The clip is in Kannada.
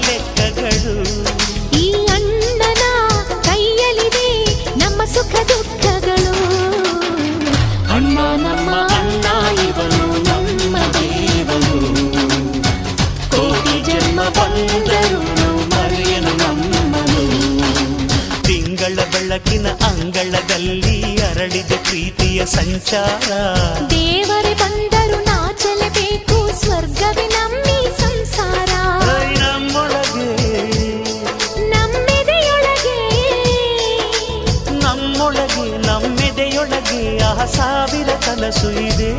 ಲೆಕ್ಕಗಳು. ಈ ಅಣ್ಣನ ಕೈಯಲ್ಲಿದೆ ನಮ್ಮ ಸುಖ ದುಃಖಗಳು. ಅಣ್ಣ ನಮ್ಮ ಅಣ್ಣ ಇವನು ನಮ್ಮ ದೇವನು, ಕೋಟಿ ಜನ್ಮ ಬಂದರು ಮರೆಯನು ನಮ್ಮನು. ತಿಂಗಳ ಬೆಳಕಿನ ಅಂಗಳದಲ್ಲಿ ಅರಳಿದೆ ಪ್ರೀತಿಯ ಸಂಚಾರ. ದೇವರೇ ಬಂದರು ನಾಚಲೇಬೇಕು, ಸ್ವರ್ಗವೇ ನಮ್ಮಿ ಸಂಸಾರ. ನಮ್ಮೊಳಗೆ ನಮ್ಮೆದೆಯೊಳಗೆ ನಮ್ಮೊಳಗೆ ನಮ್ಮೆದೆಯೊಳಗೆ ಆ ಸಾವಿರ ಕನಸು ಇದೆ.